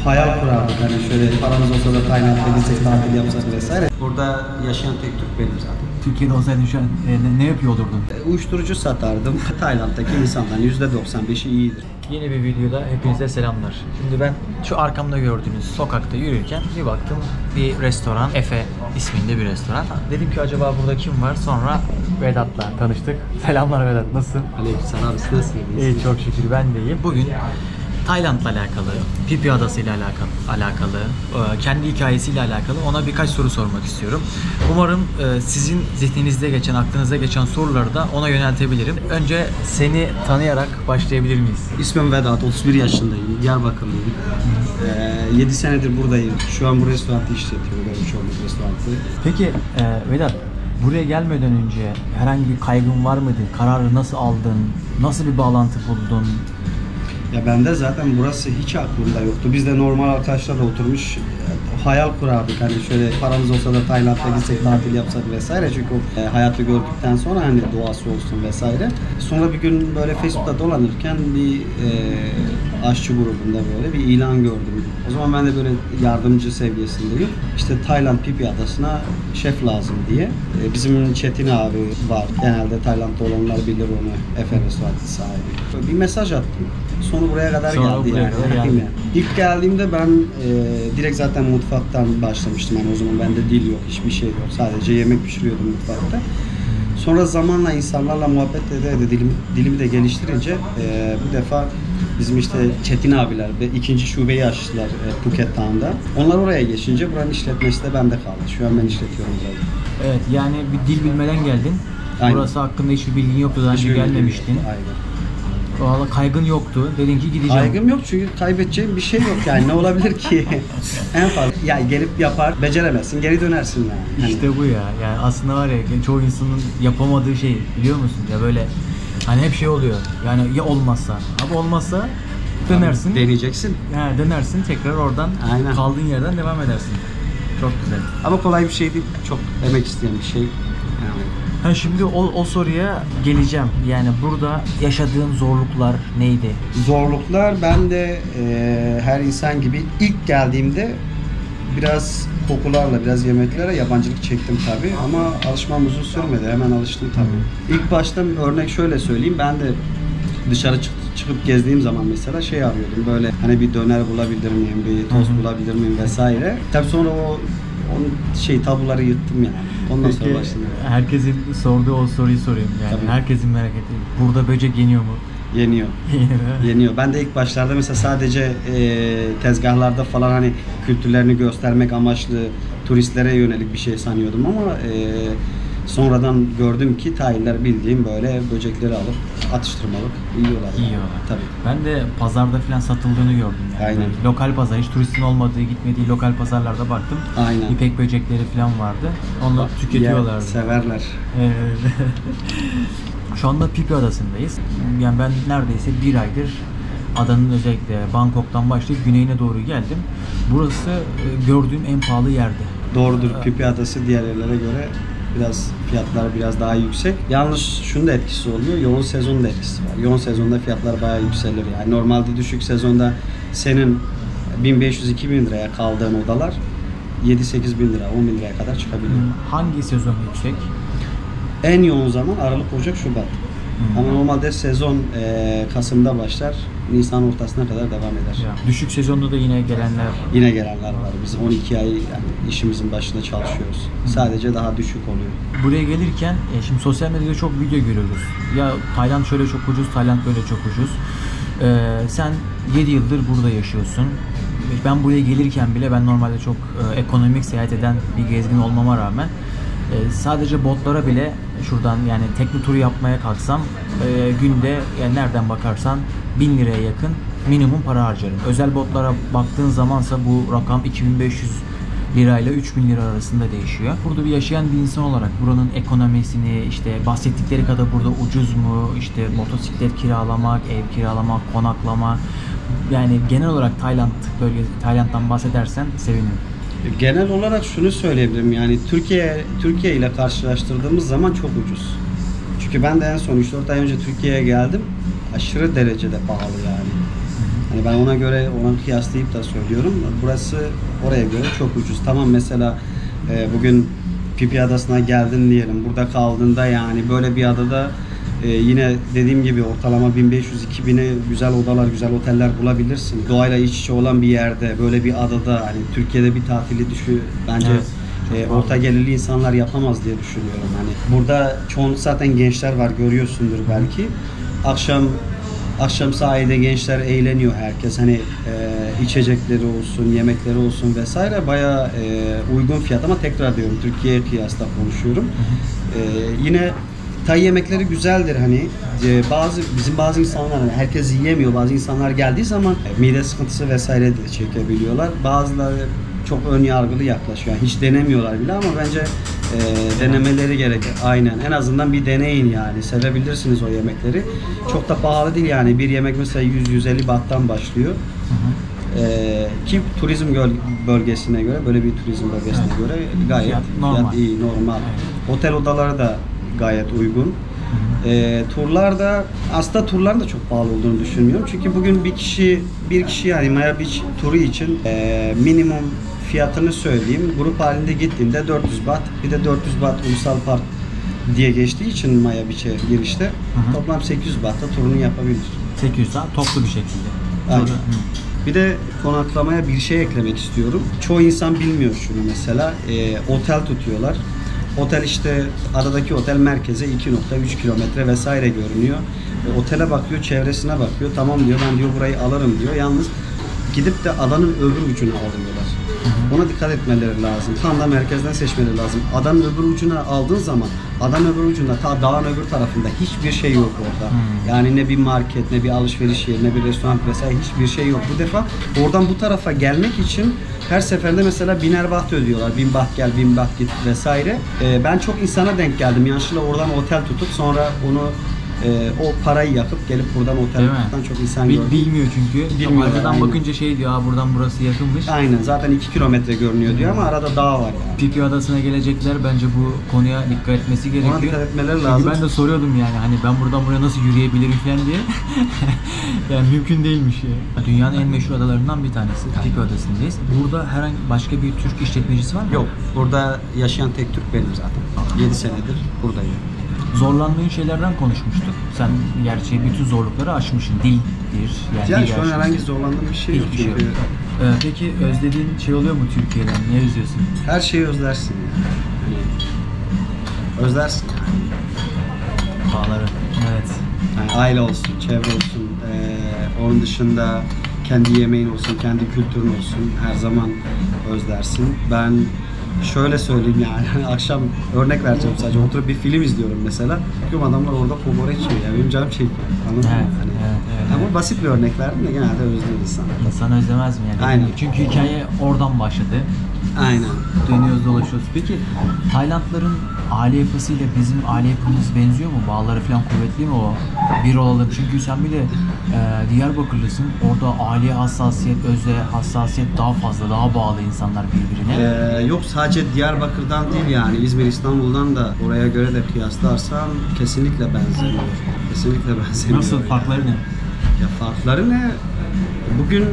hayal kurardık. Hani şöyle paramız olsa da Tayland'a gitsek, tatil yapsak vesaire. Burada yaşayan tek Türk benim zaten. Türkiye'de olsaydın şu an ne yapıyor olurdun? Uyuşturucu satardım. Tayland'daki insanların %95'i iyidir. Yeni bir videoda hepinize selamlar. Şimdi ben şu arkamda gördüğünüz sokakta yürürken bir baktım bir restoran, Efe isminde bir restoran. Dedim ki acaba burada kim var? Sonra Vedat'la tanıştık. Selamlar Vedat, nasılsın? Aleykümselam abi, siz nasılsınız? İyi, çok şükür ben de iyiyim. Bugün Tayland'la alakalı, Phi Phi Adası ile alakalı, kendi hikayesiyle alakalı ona birkaç soru sormak istiyorum. Umarım sizin zihninizde geçen, aklınızda geçen soruları da ona yöneltebilirim. Önce seni tanıyarak başlayabilir miyiz? İsmim Vedat, 31 yaşındayım. Diyarbakırlıyım. 7 senedir buradayım. Şu an bu restoranı işletiyorum, görmüş olduğunuz restoranı. Peki Vedat, buraya gelmeden önce herhangi bir kaygın var mıydı? Kararı nasıl aldın? Nasıl bir bağlantı buldun? Ya bende zaten burası hiç aklımda yoktu. Biz de normal arkadaşlarla oturmuş hayal kurardık. Hani şöyle paramız olsa da Tayland'a gitsek, tatil yapsak vesaire. Çünkü o hayatı gördükten sonra hani doğası olsun vesaire. Sonra bir gün böyle Facebook'ta dolanırken bir aşçı grubunda böyle bir ilan gördüm. O zaman ben de böyle yardımcı seviyesindeyim. İşte Tayland Phi Phi Adası'na şef lazım diye. Bizim Çetin abi var. Genelde Tayland'da olanlar bilir onu. Efe restoranı sahibi. Bir mesaj attım. Sonu buraya kadar geldi yani. İlk geldiğimde ben direkt zaten mutfaktan başlamıştım. Yani o zaman bende dil yok, hiçbir şey yok. Sadece yemek pişiriyordum mutfakta. Sonra zamanla insanlarla muhabbet ede dilimi de geliştirince bu defa bizim işte Çetin abiler ve ikinci şubeyi açtılar Phuket Town'da. Onlar oraya geçince buranın işletmesi de bende kaldı. Şu an ben işletiyorum burayı. Evet, yani bir dil bilmeden geldin. Aynen. Burası hakkında hiçbir bilgin yoktu, daha önce gelmemiştin. Aynen. Valla kaygın yoktu. Dedin ki gideceğim. Kaygım yok çünkü kaybedeceğim bir şey yok yani. Ne olabilir ki? En fazla yani gelip yapar, beceremezsin, geri dönersin yani. Hani... İşte bu ya. Yani aslında var ya, çoğu insanın yapamadığı şey, biliyor musun? Ya böyle hani hep şey oluyor. Yani ya olmazsa. Abi olmazsa dönersin. Abi, deneyeceksin. He, dönersin tekrar oradan. Aynen. Kaldığın yerden devam edersin. Çok güzel. Ama kolay bir şey değil. Çok emek isteyen bir şey. Yani. Ha, şimdi o soruya geleceğim. Yani burada yaşadığın zorluklar neydi? Zorluklar, ben de her insan gibi ilk geldiğimde biraz kokularla, biraz yemeklere yabancılık çektim tabii ama alışmam uzun sürmedi. Hemen alıştım tabii. İlk başta örnek şöyle söyleyeyim. Ben de dışarı çıkıp gezdiğim zaman mesela şey arıyordum. Böyle hani bir döner bulabilir miyim, bir tost bulabilir miyim vesaire. Tabii sonra tabuları yıktım yani. Ondan sonra başladım. Herkesin sorduğu o soruyu sorayım yani. Tabii. Herkesin merak ettiği. Burada böcek yeniyor mu? Yeniyor. Yeniyor. Ben de ilk başlarda mesela sadece tezgahlarda falan hani kültürlerini göstermek amaçlı turistlere yönelik bir şey sanıyordum ama sonradan gördüm ki Taylılar bildiğim böyle böcekleri alıp atıştırmalık yiyorlar. Tabii. Ben de pazarda falan satıldığını gördüm yani. Aynen. Böyle lokal pazar, hiç turistin olmadığı, gitmediği lokal pazarlarda baktım. Aynen. İpek böcekleri falan vardı. Onları tüketiyorlardı. Severler. Şu anda Phi Phi Adası'ndayız. Yani ben neredeyse bir aydır adanın özellikle Bangkok'tan başlayıp güneyine doğru geldim. Burası gördüğüm en pahalı yerdi. Doğrudur. Phi Phi Adası diğer yerlere göre biraz fiyatlar biraz daha yüksek. Yalnız şunun da etkisi oluyor. Yoğun sezonun da etkisi var. Yoğun sezonda fiyatlar bayağı yükselir. Yani normalde düşük sezonda senin 1500-2000 liraya kaldığın odalar 7-8 bin lira, 10 bin liraya kadar çıkabiliyor. Hangi sezon yüksek? En yoğun zaman Aralık, Ocak, Şubat. Ama normalde sezon Kasım'da başlar, Nisan ortasına kadar devam eder. Ya, düşük sezonda da yine gelenler var. Biz 12 ay yani işimizin başında çalışıyoruz. Sadece daha düşük oluyor. Buraya gelirken şimdi sosyal medyada çok video görüyoruz. Ya Tayland şöyle çok ucuz, Tayland böyle çok ucuz. Sen 7 yıldır burada yaşıyorsun. Ben buraya gelirken bile ben normalde çok ekonomik seyahat eden bir gezgin olmama rağmen sadece botlara bile şuradan yani tekne turu yapmaya kalksam günde yani nereden bakarsan 1000 liraya yakın minimum para harcarım. Özel botlara baktığın zamansa bu rakam 2500 lirayla 3000 lira arasında değişiyor. Burada bir yaşayan bir insan olarak buranın ekonomisini, işte bahsettikleri kadar burada ucuz mu, işte motosiklet kiralamak, ev kiralamak, konaklama, yani genel olarak Tayland'dan bahsedersen sevinirim. Genel olarak şunu söyleyebilirim, yani Türkiye ile karşılaştırdığımız zaman çok ucuz. Çünkü ben de en son 3-4 ay önce Türkiye'ye geldim. Aşırı derecede pahalı yani. Hani ben ona göre, ona kıyaslayıp da söylüyorum. Burası oraya göre çok ucuz. Tamam, mesela bugün Pipi Adası'na geldin diyelim. Burada kaldığında yani böyle bir adada yine dediğim gibi ortalama 1500-2000'e güzel odalar, güzel oteller bulabilirsin. Doğayla iç içe olan bir yerde, böyle bir adada, hani Türkiye'de bir tatili bence Evet, orta gelirli insanlar yapamaz diye düşünüyorum. Hani burada çoğunluk zaten gençler var, görüyorsundur belki. Akşam sahilde gençler eğleniyor, herkes hani içecekleri olsun, yemekleri olsun vesaire bayağı uygun fiyat, ama tekrar diyorum Türkiye'ye kıyasla konuşuyorum. Yine Tay yemekleri güzeldir hani. Bizim bazı insanlar, hani herkes yiyemiyor, bazı insanlar geldiği zaman mide sıkıntısı vesaire de çekebiliyorlar. Bazıları çok ön yargılı yaklaşıyor. Yani hiç denemiyorlar bile, ama bence denemeleri gerekir. Aynen. En azından bir deneyin yani. Sevebilirsiniz o yemekleri. Çok da pahalı değil yani. Bir yemek mesela 100-150 bahttan başlıyor. Ki turizm bölgesine göre, böyle bir turizm bölgesine göre gayet fiyat iyi, normal. Otel odaları da gayet uygun. Turlar aslında turların da çok pahalı olduğunu düşünmüyorum. Çünkü bugün bir kişi yani Maya Beach turu için minimum fiyatını söyleyeyim. Grup halinde gittiğinde 400 baht, bir de 400 baht ulusal park diye geçtiği için Maya Beach'e girişte toplam 800 bahtta turunu yapabilir. 800 baht toplu bir şekilde. Aynen. Bir de konaklamaya bir şey eklemek istiyorum. Çoğu insan bilmiyor şunu mesela. Otel tutuyorlar. Otel işte adadaki otel merkeze 2.3 kilometre vesaire görünüyor. Otele bakıyor, çevresine bakıyor. Tamam diyor, ben diyor burayı alırım diyor. Yalnız gidip de adanın öbür ucunu alıyorlar. Ona dikkat etmeleri lazım. Tam da merkezden seçmeleri lazım. Adanın öbür ucuna aldığın zaman, adanın öbür ucunda, ta dağın öbür tarafında hiçbir şey yok orada. Yani ne bir market, ne bir alışveriş yeri, ne bir restoran vesaire, hiçbir şey yok. Bu defa oradan bu tarafa gelmek için her seferinde mesela 1000 baht ödüyorlar. 1000 baht gel, 1000 baht git vesaire. Ben çok insana denk geldim. Yanlışlıkla oradan otel tutup sonra onu o parayı yakıp gelip buradan otel tuttan çok insan gördüm. Bilmiyor çünkü. Bilmiyor. Arkadan bakınca şey diyor, buradan burası yakınmış. Aynen, zaten 2 kilometre görünüyor diyor ama arada dağ var yani. Pipi Adası'na gelecekler bence bu konuya dikkat etmesi gerekiyor. Ona dikkat etmeleri Çünkü lazım. ben de soruyordum yani hani ben buradan buraya nasıl yürüyebilirim falan diye. Yani mümkün değilmiş ya. Dünyanın en meşhur adalarından bir tanesi. Pipi Adası'ndayız. Burada herhangi başka bir Türk işletmecisi var mı? Yok. Burada yaşayan tek Türk benim zaten. 7 senedir buradayım. Zorlandığın şeylerden konuşmuştuk. Sen gerçi bütün zorlukları aşmışsın. Dildir. Yani dil şu an aşmışsın. herhangi zorlandığım bir şey yok. Hiçbir şey yok. Çünkü Peki özlediğin şey oluyor mu Türkiye'den? Ne özlüyorsun? her şeyi özlersin yani. Hani özlersin yani. Bağları. Evet. Yani aile olsun, çevre olsun, onun dışında kendi yemeğin olsun, kendi kültürün olsun, her zaman özlersin. Ben şöyle söyleyeyim yani, akşam örnek vereceğim sadece, oturup bir film izliyorum mesela. Bakıyorum adamlar orada kokoreç yiyor yani, benim canım çekiyor. Anladın mı? Hani, ama basit bir örnek verdim de genelde özlüyor insan. İnsan özlemez mi yani? Aynen. Çünkü hikaye oradan başladı. Aynen. Dönüyoruz dolaşıyoruz. Peki Taylandların aile yapısıyla bizim aile yapımız benziyor mu? Bağları falan kuvvetli mi o? Bir olalım. Çünkü sen bile Diyarbakırlısın. Orada aileye hassasiyet, özle hassasiyet daha fazla, daha bağlı insanlar birbirine. Yok sadece Diyarbakır'dan değil yani, İzmir, İstanbul'dan da oraya göre de kıyaslarsan kesinlikle benzemiyor. Kesinlikle benzemiyor. Nasıl? Farkları ne? Ya farkları ne? Bugün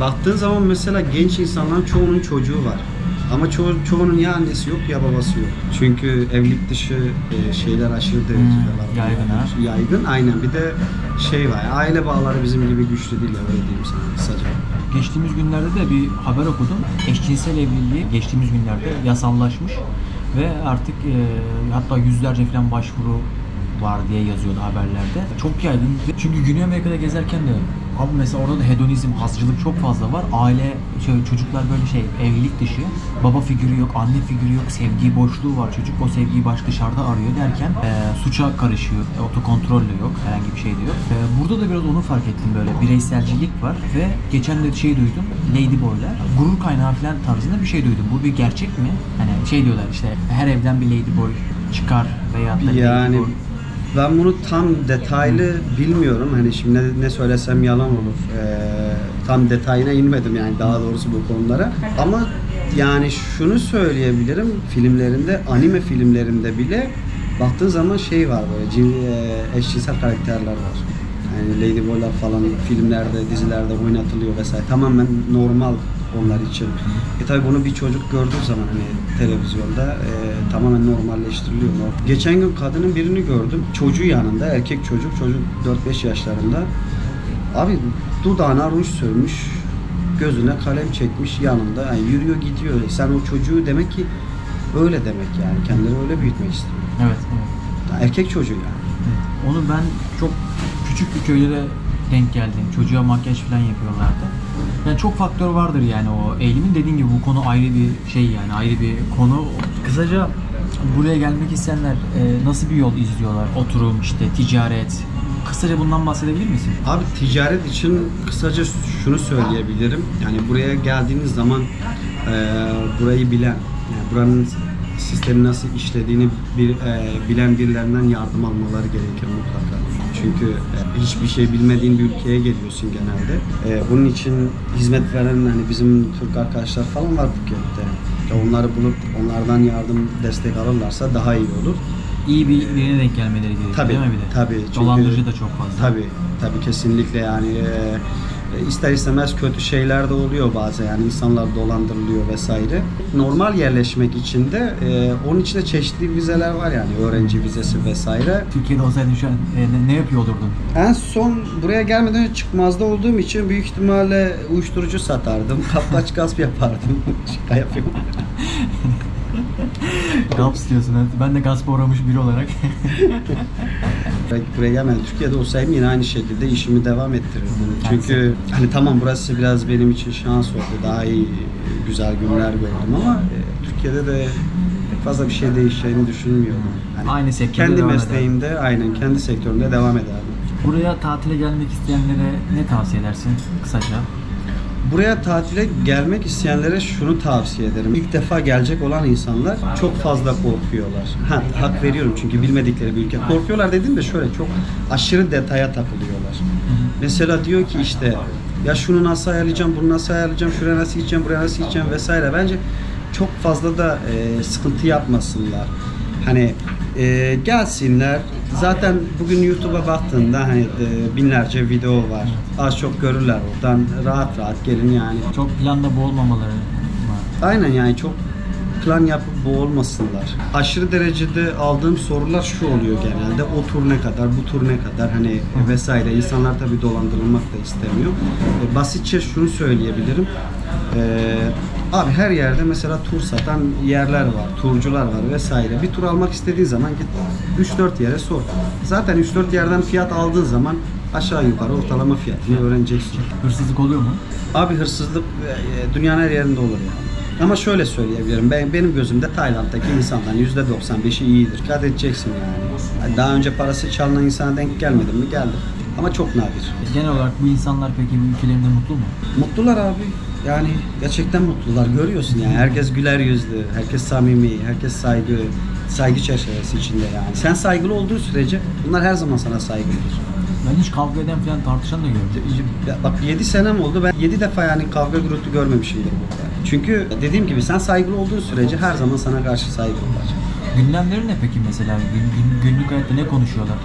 baktığın zaman mesela genç insanların çoğunun çocuğu var. Ama çoğunun ya annesi yok ya babası yok. Çünkü evlilik dışı şeyler aşırı derecede var. Yaygın ha. Yaygın, aynen. Bir de şey var, aile bağları bizim gibi güçlü değil, öyle diyeyim sana kısaca. Geçtiğimiz günlerde de bir haber okudum. Eşcinsel evliliği geçtiğimiz günlerde yasallaşmış ve artık hatta yüzlerce falan başvuru var diye yazıyordu haberlerde. Çok yaygın. Çünkü Güney Amerika'da gezerken de abi mesela orada da hedonizm, hazcılık çok fazla var. Aile, çocuklar böyle evlilik dışı. Baba figürü yok, anne figürü yok, sevgi boşluğu var. Çocuk o sevgiyi dışarıda arıyor derken suça karışıyor. Otokontrol de yok, herhangi bir şey de yok. Burada da biraz onu fark ettim, böyle bireyselcilik var ve geçen de duydum. Ladyboy'lar gurur kaynağı falan tarzında bir şey duydum. Bu bir gerçek mi? Hani diyorlar işte her evden bir ladyboy çıkar veya da yani ladyboy. ben bunu tam detaylı bilmiyorum. Hani şimdi ne söylesem yalan olur. Tam detayına inmedim yani, daha doğrusu bu konulara. Ama yani şunu söyleyebilirim, filmlerinde, anime filmlerinde bile baktığın zaman var böyle eşcinsel karakterler var. Yani Ladyboy'lar falan filmlerde, dizilerde oynatılıyor vesaire. Tamamen normal onlar için. Tabii bunu bir çocuk gördüğü zaman hani televizyonda tamamen normalleştiriliyor. Geçen gün kadının birini gördüm. Çocuğu yanında, erkek çocuk 4-5 yaşlarında. Abi dudağına ruj sürmüş, gözüne kalem çekmiş yanında. Yani yürüyor gidiyor. Sen o çocuğu demek ki öyle demek yani. Kendini öyle büyütmek istiyor. Evet. Erkek çocuğu yani. Evet. Onu ben çok küçük bir köyde de denk geldim. Çocuğa makyaj falan yapıyorlardı. Yani çok faktör vardır yani o eğilimin. Dediğim gibi bu konu ayrı bir şey yani ayrı bir konu. Kısaca buraya gelmek isteyenler nasıl bir yol izliyorlar? Oturum, işte ticaret. Kısaca bundan bahsedebilir misin? Abi ticaret için kısaca şunu söyleyebilirim. Yani buraya geldiğiniz zaman burayı bilen, yani buranın sistemi nasıl işlediğini bilen birilerinden yardım almaları gerekir mutlaka. Çünkü hiçbir şey bilmediğin bir ülkeye geliyorsun genelde. Bunun için hizmet veren hani bizim Türk arkadaşlar falan var Phuket'te. Onları bulup onlardan yardım, destek alırlarsa daha iyi olur. İyi birine denk gelmeleri gerekiyor Tabii, değil mi bir de? tabii. Çünkü, dolandırıcı da çok fazla. Tabii kesinlikle yani ister istemez kötü şeyler de oluyor bazen yani insanlar dolandırılıyor vesaire. Normal yerleşmek için de onun için de çeşitli vizeler var yani öğrenci vizesi vesaire. Türkiye'de olsaydın şu an ne yapıyor olurdun? En son buraya gelmeden önce çıkmazda olduğum için büyük ihtimalle uyuşturucu satardım. Kapkaç gasp yapardım. Şaka yapıyorum. Gasp diyorsun. Ben de gaspa uğramış biri olarak. Belki buraya gelmeden Türkiye'de olsaydım yine aynı şekilde işimi devam ettirirdim. Çünkü hani tamam burası biraz benim için şans oldu. Daha iyi güzel günler gördüm ama Türkiye'de de pek fazla bir şey değişeceğini düşünmüyorum. Yani aynı sektörde kendi devam mesleğimde eder. Aynen kendi sektörümde devam ederdim. Buraya tatile gelmek isteyenlere ne tavsiye edersin kısaca? Buraya tatile gelmek isteyenlere şunu tavsiye ederim. İlk defa gelecek olan insanlar çok fazla korkuyorlar. Hak veriyorum çünkü bilmedikleri bir ülke. Korkuyorlar dediğim de şöyle çok aşırı detaya takılıyorlar. Mesela diyor ki işte ya şunu nasıl ayarlayacağım, bunu nasıl ayarlayacağım, şuraya nasıl gideceğim, buraya nasıl gideceğim vesaire. Bence çok fazla da sıkıntı yapmasınlar. Hani gelsinler. Zaten bugün YouTube'a baktığında hani binlerce video var. Az çok görürler oradan. Rahat rahat gelin yani. Çok planda boğulmamaları var. Aynen yani çok plan yapıp boğulmasınlar. Aşırı derecede aldığım sorular şu oluyor genelde. O tur ne kadar, bu tur ne kadar hani vesaire. İnsanlar tabii dolandırılmak da istemiyor. Basitçe şunu söyleyebilirim. Abi her yerde mesela tur satan yerler var, turcular var vesaire. Bir tur almak istediğin zaman git 3-4 yere sor. Zaten 3-4 yerden fiyat aldığın zaman aşağı yukarı ortalama fiyatını öğreneceksin. Hırsızlık oluyor mu? Abi hırsızlık dünyanın her yerinde olur yani. Ama şöyle söyleyebilirim. Benim gözümde Tayland'daki insanların %95'i iyidir. Dikkat edeceksin yani. Daha önce parası çalınan insana denk gelmedim mi? Geldim. Ama çok nadir. Genel olarak bu insanlar peki bu ülkelerinde mutlu mu? Mutlular abi. Yani gerçekten mutlular. Görüyorsun yani. Herkes güler yüzlü, herkes samimi, herkes saygı çerçevesi içinde yani. Sen saygılı olduğu sürece bunlar her zaman sana saygılıdır. Ben hiç kavga eden falan tartışan da görmedim. Bak 7 senem oldu. Ben 7 defa yani kavga gürültü görmemişimdir burada. Çünkü dediğim gibi sen saygılı olduğun sürece her zaman sana karşı saygılılar. Gündemleri ne peki mesela? Günlük hayatta ne konuşuyorlar?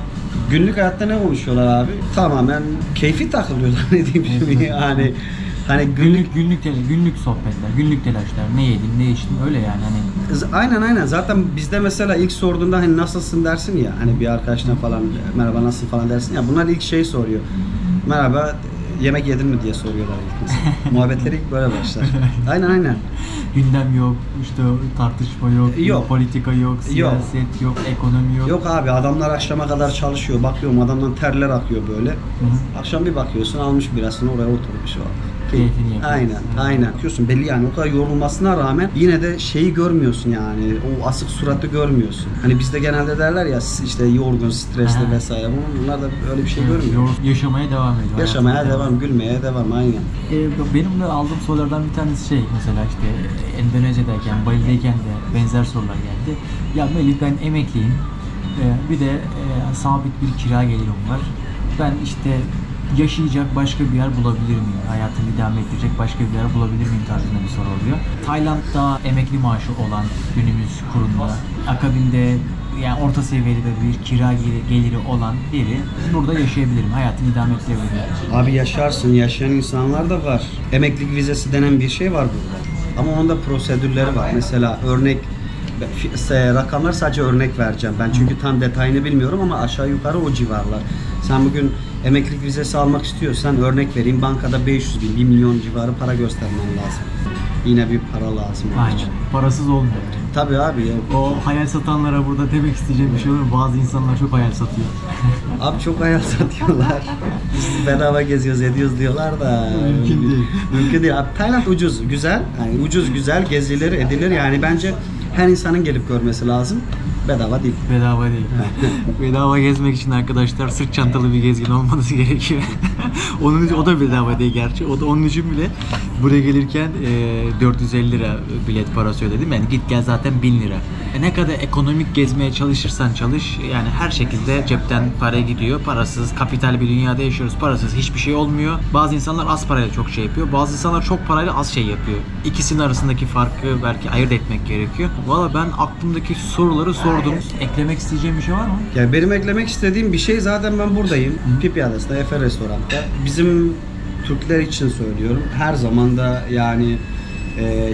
Günlük hayatta ne konuşuyorlar abi? Tamamen keyfi takılıyorlar ne diyeyim şimdi yani. Hani Günlük sohbetler, günlük telaşlar, ne yedin, ne içtin öyle yani hani. Aynen. Zaten bizde mesela ilk sorduğunda hani nasılsın dersin ya. Hani bir arkadaşına falan merhaba nasılsın falan dersin ya. Bunlar ilk şey soruyor. Merhaba yemek yedin mi diye soruyorlar ilk mesela. Muhabbetleri ilk böyle başlar. Aynen. Gündem yok, işte tartışma yok, politika yok, siyaset yok, ekonomi yok. Yok abi adamlar akşama kadar çalışıyor. Bakıyorum adamdan terler akıyor böyle. Hı-hı. Akşam bir bakıyorsun almış birasını oraya oturmuş o. Keyfini yapıyor. Aynen. Bakıyorsun belli yani o kadar yorulmasına rağmen yine de şeyi görmüyorsun yani. O asık suratı görmüyorsun. Hani bizde genelde derler ya işte yorgun, stresli vesaire. Bunlar da öyle bir şey görmüyor. Yaşamaya devam ediyor. Yaşamaya devam, gülmeye devam aynen. Benim de aldığım sorulardan bir tanesi şey mesela işte Endonezya'dayken, Bali'deyken de benzer sorular geldi. Ya Melih ben emekliyim. Bir de sabit bir kira gelirim var. Ben işte yaşayacak başka bir yer bulabilir miyim? Hayatımı idame ettirecek başka bir yer bulabilir miyim tarzında bir soru oluyor. Tayland'da emekli maaşı olan günümüz kurumda akabinde yani orta seviyede bir kira geliri olan biri burada yaşayabilirim. Hayatını idame ettirebilirim. Abi yaşarsın, yaşayan insanlar da var. Emeklilik vizesi denen bir şey var burada. Ama onun da prosedürleri var. Mesela örnek rakamlar sadece örnek vereceğim ben çünkü tam detayını bilmiyorum ama aşağı yukarı o civarlar. Sen bugün emeklilik vizesi almak istiyorsan örnek vereyim bankada 500 bin, 1 milyon civarı para göstermen lazım. Yine bir para lazım onun Aynen. için. Parasız olmuyor. Tabii abi ya. O hayal satanlara burada demek isteyeceğim bir şey olur mu? Bazı insanlar çok hayal satıyor. Abi çok hayal satıyorlar. Biz bedava geziyoruz, ediyoruz diyorlar da. Mümkün değil. Mümkün değil. Abi Tayland ucuz, güzel. Yani ucuz, güzel, gezilir, edilir. Yani bence her insanın gelip görmesi lazım. Bedava değil. Bedava değil. Bedava gezmek için arkadaşlar sırt çantalı bir gezgin olmanız gerekiyor. O da bedava değil gerçi. Onun için bile buraya gelirken 450 lira bilet parası ödedim. Yani git gel zaten 1000 lira. Ne kadar ekonomik gezmeye çalışırsan çalış yani her şekilde cepten para gidiyor. Parasız, kapital bir dünyada yaşıyoruz. Parasız hiçbir şey olmuyor. Bazı insanlar az parayla çok şey yapıyor. Bazı insanlar çok parayla az şey yapıyor. İkisinin arasındaki farkı belki ayırt etmek gerekiyor. Valla ben aklımdaki soruları sordum. Eklemek isteyeceğim bir şey var mı? Yani benim eklemek istediğim bir şey zaten ben buradayım. Pipi Adası'nda, Efe Restorant'ta. Bizim Türkler için söylüyorum. Her zaman da yani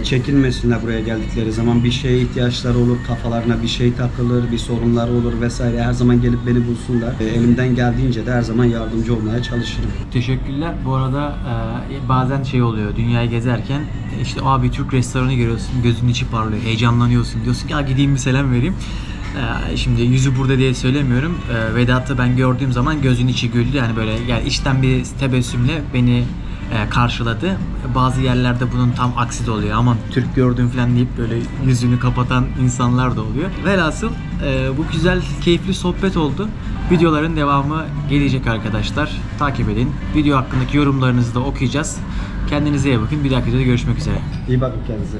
çekinmesinler buraya geldikleri zaman bir şeye ihtiyaçları olur, kafalarına bir şey takılır, bir sorunlar olur vesaire. Her zaman gelip beni bulsunlar. Elimden geldiğince de her zaman yardımcı olmaya çalışırım. Teşekkürler. Bu arada bazen şey oluyor, dünyayı gezerken işte abi Türk restoranı görüyorsun, gözünün içi parlıyor, heyecanlanıyorsun. Diyorsun ki ya gideyim bir selam vereyim. Şimdi yüzü burada diye söylemiyorum. Vedat'ı ben gördüğüm zaman gözün içi güldü. Yani böyle yani içten bir tebessümle beni karşıladı. Bazı yerlerde bunun tam aksi de oluyor. Aman Türk gördüm falan deyip böyle yüzünü kapatan insanlar da oluyor. Velhasıl bu güzel, keyifli sohbet oldu. Videoların devamı gelecek arkadaşlar. Takip edin. Video hakkındaki yorumlarınızı da okuyacağız. Kendinize iyi bakın. Bir dahaki videoda görüşmek üzere. İyi bakın kendinize.